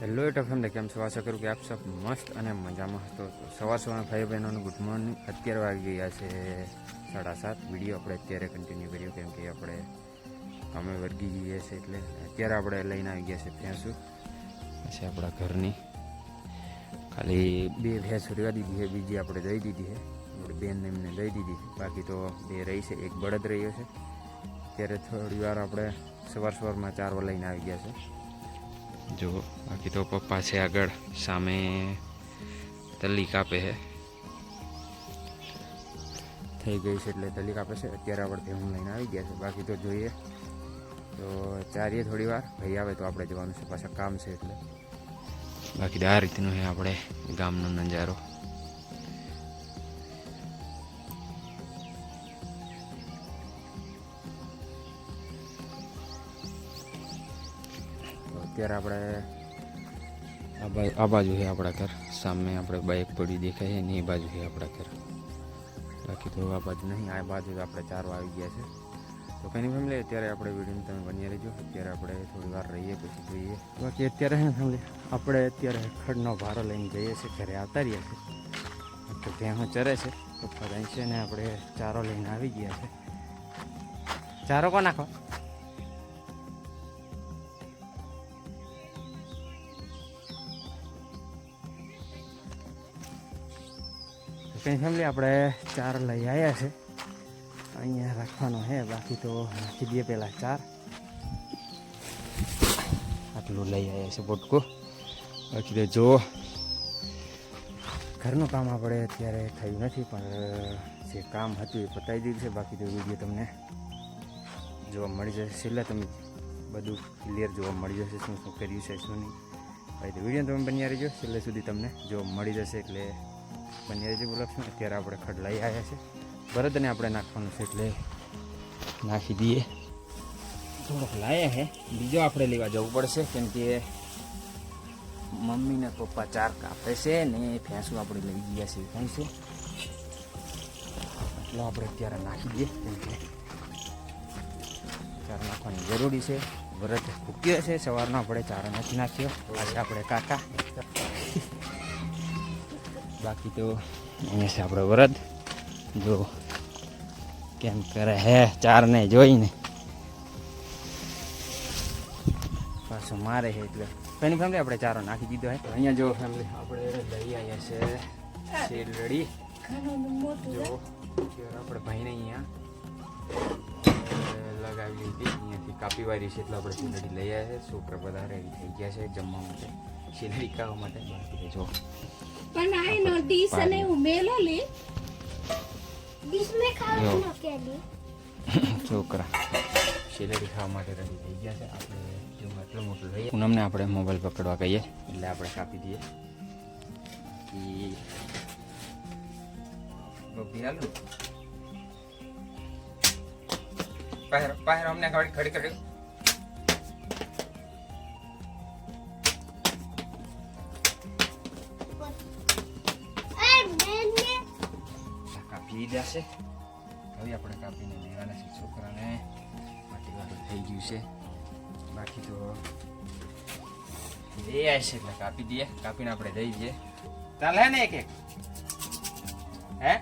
Hello YouTube family, કેમ છો? આશા કરું કે આપ સબ મસ્ત અને મજામાં હતો. સવાર ભાઈ બહેનોનું ગુડ મોર્નિંગ. અત્યારે વાગી ગયા છે 7:30. વિડીયો આપણે અત્યારે કન્ટિન્યુ કર્યો કેમ કે આપણે અમે વર્ગી જઈએ છીએ એટલે અત્યારે આપણે લઈને આવી ગયા છે ભેંસું. પછી આપણા ઘરની ખાલી 2 ભેંસ રેવા દીધી છે, બીજી આપણે દઈ દીધી છે. આપણી બેનને એમને દઈ દીધી છે, બાકી તો 2 રહી છે, એક બળદ રહ્યો છે. અત્યારે થોડી વાર આપણે સવારમાં ચારવા લઈને આવી ગયા છે. જો બાકી તો પપ્પા છે આગળ, સામે તલી કાપે છે, થઈ ગઈ છે એટલે તલી કાપે છે. અત્યારે આપણે ભેહું લઈને આવી ગયા છે. બાકી તો જોઈએ તો ચારીએ થોડી વાર, ભાઈ આવે તો આપણે જવાનું છે, પાછા કામ છે એટલે. બાકી આ રીતનું છે આપણે ગામનો નજારો. અત્યારે આપણે આ બાજુ છે આપણા ઘર, સામે આપણે બાઇક પડી દેખાય છે ને એ બાજુ છે આપણા ઘર. બાકી તો આ બાજુ નહીં, આ બાજુ આપણે ચારવા આવી ગયા છે. તો કંઈ નહીં ફેમિલી, અત્યારે આપણે વિડીયોને તમે બની રહેજો. અત્યારે આપણે થોડી વાર રહીએ પછી જોઈએ. બાકી અત્યારે હે ને ફેમિલી, આપણે અત્યારે ખડનો ભારો લઈને જઈએ છીએ, ઘરે આવતા રહ્યા છે. તો ભેંસો ચરે છે, પપ્પા જાય છે ને આપણે ચારો લઈને આવી ગયા છે. ચારો કોણ નાખો? કંઈ ફેમિલી, આપણે ચાર લઈ આવ્યા છે, અહીંયા રાખવાનો છે. બાકી તો નાખી દઈએ પહેલાં ચાર. આટલું લઈ આવ્યા છે પોટકું. બાકી તો જો ઘરનું કામ આપણે અત્યારે થયું નથી, પણ જે કામ હતું એ પતાવી દીધું છે. બાકી તો વિડીયો તમને જોવા મળી જશે, છેલ્લે તમે બધું ક્લિયર જોવા મળી જશે, શું શું કર્યું છે શું નહીં. બાકી તો વિડીયો તમે બન્યા રહેજો, છેલ્લે સુધી તમને જોવા મળી જશે એટલે બની રહેજો બોલાવશું. અત્યારે આપણે ખડ લઈ આવ્યા છે, બળદને આપણે નાખવાનું છે એટલે નાખી દઈએ. થોડોક લાયા છે, બીજો આપણે લેવા જવું પડશે કેમ કે મમ્મીને પપ્પા ચાર કાપે છે ને ભેંસું આપણે લઈ ગયા છે કાંઈ છે એટલે આપણે અત્યારે નાખી દઈએ કેમ કે ચાર નાખવાની જરૂરી છે. વ્રત ભૂક્યો છે, સવારનો આપણે ચારો નથી નાખ્યો. આજે આપણે કાકા. બાકી તો અહીંયા છે આપણો વરદ, જો કેમ કરે હે ચારને જોઈને પાછું મારે છે એટલે પેલી ફેમિલી આપણે ચારો નાખી દીધો હે. અહીંયા જો ફેમિલી આપણે લઈ આવ્યા છે શેરડી. જો આપણે ભાઈને અહીંયા લગાવી લીધી, અહીંયાથી કાપી વાળી છે એટલે આપણે શેરડી લઈ આવ્યા છે. છોકરા બધા રેડી થઈ ગયા છે જમવા માટે, શેરડી ખાવા માટે. બાકી જો પણ આ નો ડીશ અને ઉમેલો લે ડીશ મે ખાવાનું કે લે છોકરા શેરડી ખાવા માટે રેડી થઈ ગયા છે. આપણે જો આટલું મોટું લઈએ, પૂનમને આપણે મોબાઈલ પકડવા કહીએ એટલે આપણે કાપી દઈએ. બબી હાલો બહાર અમને ખડી કરી કાપી જશે. હવે આપણે કાપીને લેવાના છે. છોકરાને માટી વાળું થઈ ગયું છે. બાકી તો એ આવશે એટલે કાપી દઈએ. કાપીને આપણે દઈ દઈએ. ચાલે ને એક એક હે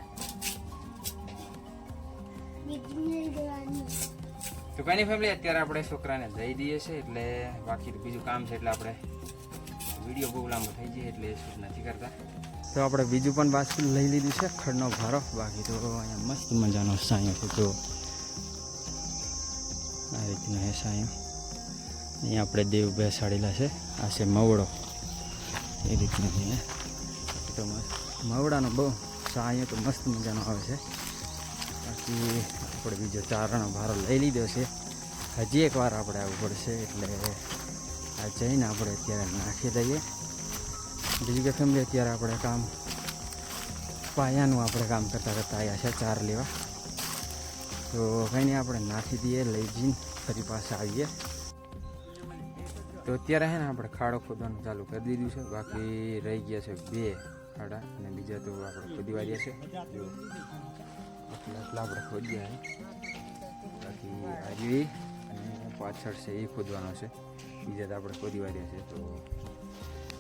તો કઈ નહીં ફેમિલી, અત્યારે આપણે છોકરાને દઈ દઈએ છે એટલે બાકી તો બીજું કામ છે એટલે આપણે વિડીયો બહુ લાંબો થઈ જાય એટલે શૂટ નથી કરતા. તો આપણે બીજું પણ બાસ્કુલ લઈ લીધું છે, ખડનો ભારો. બાકી તો અહીંયા મસ્ત મજાનો સાયો છે, જો આ રીતનો હે સાયો. અહીંયા આપણે દેવ બેસાડેલા છે, આ છે મવડો એ રીતનો છે. તો મવડાનો બહુ સાયો તો મસ્ત મજાનો આવે છે. બાકી આપણે બીજો ચારનો ભારો લઈ લીધો છે. હજી એકવાર આપણે આવવું પડશે એટલે આ જઈને આપણે અત્યારે નાખી દઈએ. બીજું કે ફેમિલી, અત્યારે આપણે કામ પાયાનું આપણે કામ કરતાં આવ્યા છે ચાર લેવા. તો કંઈ નહીં, આપણે નાખી દઈએ, લઈ જઈને ફરી પાસે આવીએ. તો અત્યારે છે ને આપણે ખાડો ખોદવાનું ચાલુ કરી દીધું છે. બાકી રહી ગયા છે 2 ખાડા અને બીજા તો આપણે ખોદી વાળ્યા છે. જો આટલા આપણે ખોદ્યા છે. બાકી આવી અને પાછળ છે એ ખોદવાનો છે, બીજા તો આપણે ખોદી વાળ્યા છે. તો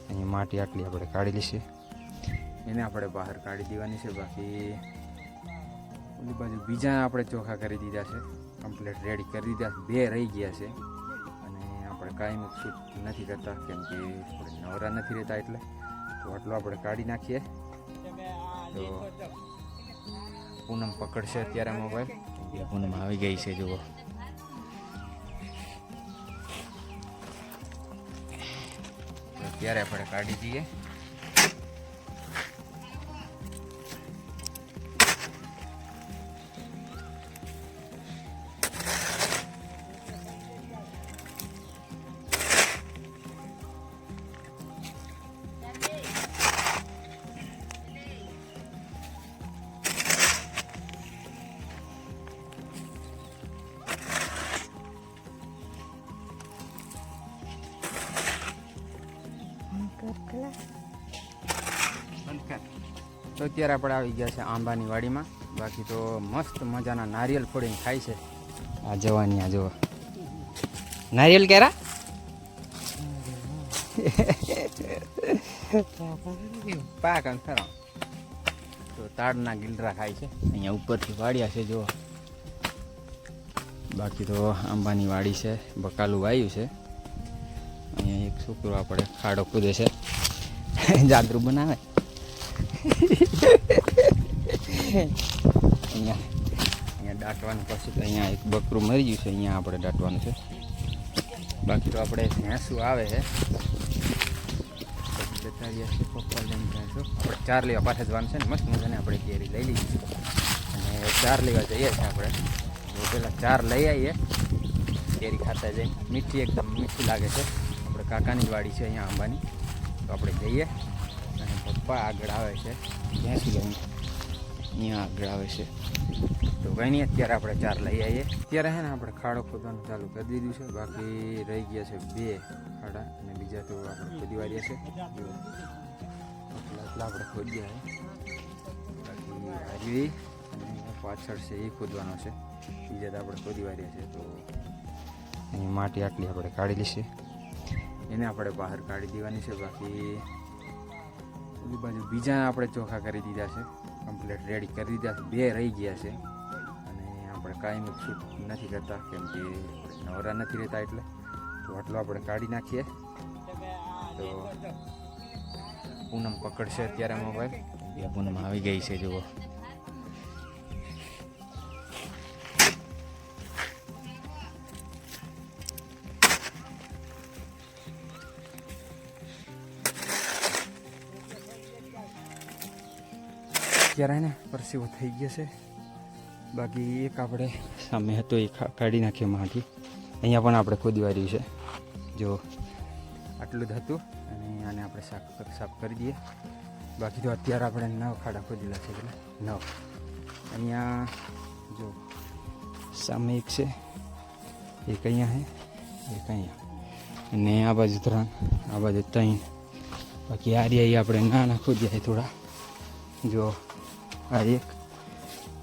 અહીં માટી આટલી આપણે કાઢી લઈશું, એને આપણે બહાર કાઢી દેવાની છે. બાકી ઓલી બાજુ બીજા આપણે ચોખા કરી દીધા છે, કમ્પ્લીટ રેડી કરી દીધા છે. 2 રહી ગયા છે અને આપણે કાંઈ શૂટ નથી કરતા કેમ કે આપણે નવરા નથી રહેતા, એટલે તો આટલું આપણે કાઢી નાખીએ. તો પૂનમ પકડશે અત્યારે મોબાઈલ, પૂનમ આવી ગઈ છે જુઓ. અત્યારે આપણે કાઢી દઈએ. તો અત્યારે આપણે આવી ગયા છે આંબાની વાડીમાં. બાકી તો મસ્ત મજાના નારિયેલ ફોડીને ખાય છે. આ જવાની આ જુઓ નારિયેલ કેરા પાક ખરા. તો તાડના ગીલરા ખાય છે, અહીંયા ઉપરથી વાડિયા છે જુઓ. બાકી તો આંબાની વાડી છે, બકાલું વાયું છે. અહીંયા એક છોકરો આપણે ખાડો કૂદે છે, જાદરું બનાવે. અહીંયા દાટવાનું પછી તો અહીંયા એક બકરું મરી ગયું છે, અહીંયા આપણે દાટવાનું છે. બાકી તો આપણે ભેંસું આવે છે જતા રહ્યા છે પપ્પા લઈને ભેંસો. આપણે 4 લેવા પાછા જવાનું છે ને, મસ્ત મજાને આપણે કેરી લઈ લીધી અને 4 લેવા જઈએ છીએ આપણે. તો પહેલાં 4 લઈ આવીએ, કેરી ખાતા જઈને. મીઠી એકદમ મીઠી લાગે છે. આપણે કાકાની જ વાડી છે અહીંયા આંબાની, તો આપણે જઈએ. અને પપ્પા આગળ આવે છે ભેંસું લઈને, અહીંયા આગળ આવે છે. તો કંઈ નહીં, અત્યારે આપણે 4 લઈ આવીએ. અત્યારે છે ને આપણે ખાડો ખોદવાનું ચાલુ કરી દીધું છે. બાકી રહી ગયા છે 2 ખાડા અને બીજા તો આપણે ખોદી વાળ્યા છે. એટલા આપણે ખોદ્યા છે. બાકી હાજરી અને પાછળ છે એ ખોદવાનો છે, બીજા તો આપણે ખોદી વાળ્યા છે. તો અહીં માટી આટલી આપણે કાઢી લઈશું, એને આપણે બહાર કાઢી દેવાની છે. બાકી ઓલી બાજુ બીજા આપણે ચોખા કરી દીધા છે, કમ્પ્લીટ રેડી કરી દીધા છે. 2 રહી ગયા છે અને આપણે કાંઈ શૂટ નથી કરતા કેમ કે નવરા નથી રહેતા, એટલે તો આટલું આપણે કાઢી નાખીએ. તો પૂનમ પકડશે અત્યારે મોબાઈલ, પૂનમ આવી ગઈ છે જુઓ. અત્યારે ને પરસેવો થઈ ગયો છે. બાકી એક આપણે સામે હતો એ કાઢી નાખ્યો માટી. અહીંયા પણ આપણે ખોદી વાળ્યું છે જો, આટલું જ હતું અને આને આપણે સાફ કરી દઈએ. બાકી તો અત્યારે આપણે 9 ખાડા ખોદેલા છે, એટલે 9. અહીંયા જો સામે એક છે, એક અહીંયા છે, એક અહીંયા અને આ બાજુ 3, આ બાજુ 3. બાકી આ રહ્યા આપણે નાના ખોદ્યા છે થોડા જો. આ એક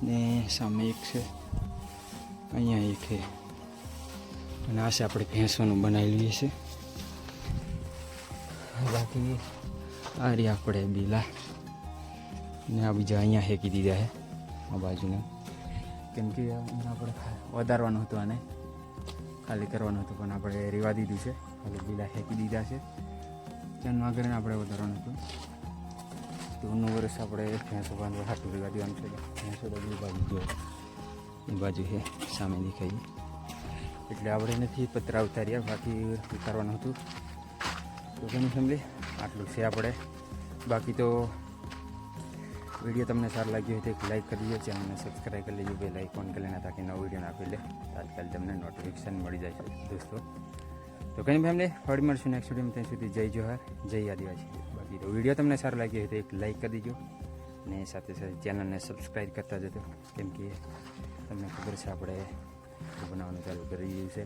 ને સામે એક છે, અહીંયા એક છે અને આ છે આપણે ભેંસોનું બનાવી લઈએ છીએ. બાકી આ રહ્યા આપણે બીલા ને આ બીજા અહીંયા હેકી દીધા છે આ બાજુને, કેમ કે આપણે વધારવાનું હતું, આને ખાલી કરવાનું હતું પણ આપણે રેવા દીધું છે. ખાલી બીલા હેકી દીધા છે. ત્યાંનું આગળ આપણે વધારવાનું હતું. તો 9 વર્ષ આપણે ભેંસો બાંધવા હાટું રેવા દેવાનું છે. ભેંસો તો બી બાજુ જો એ બાજુ છે સામે દેખાય, એટલે આપણે નથી પતરા ઉતાર્યા, બાકી ઉતારવાનું હતું. તો ઘણી ફેમિલી આટલું છે આપણે. બાકી તો વિડીયો તમને સારો લાગ્યો હોય તો એક લાઈક કરી દેજો, ચેનલને સબસ્ક્રાઈબ કરી લેજો, બે લાઈક ઓન કરી લેના તાકી નવો વિડીયો નાખી લે તાત્કાલિક તમને નોટિફિકેશન મળી જાય છે દોસ્તો. તો કંઈ ફેમિલી ફરી મળશું નેક્સ્ટ વિડીયોમાં. ત્યાં સુધી જય જોહાર, જય આદિવાસી. બાકી તો વિડીયો તમને સારો લાગ્યો હોય તો એક લાઈક કરી દેજો અને સાથે સાથે ચેનલને સબસ્ક્રાઈબ કરતા જજો, કેમ કે તમને ખબર છે આપણે બનાવવાનું ચાલુ કરી દીધું છે.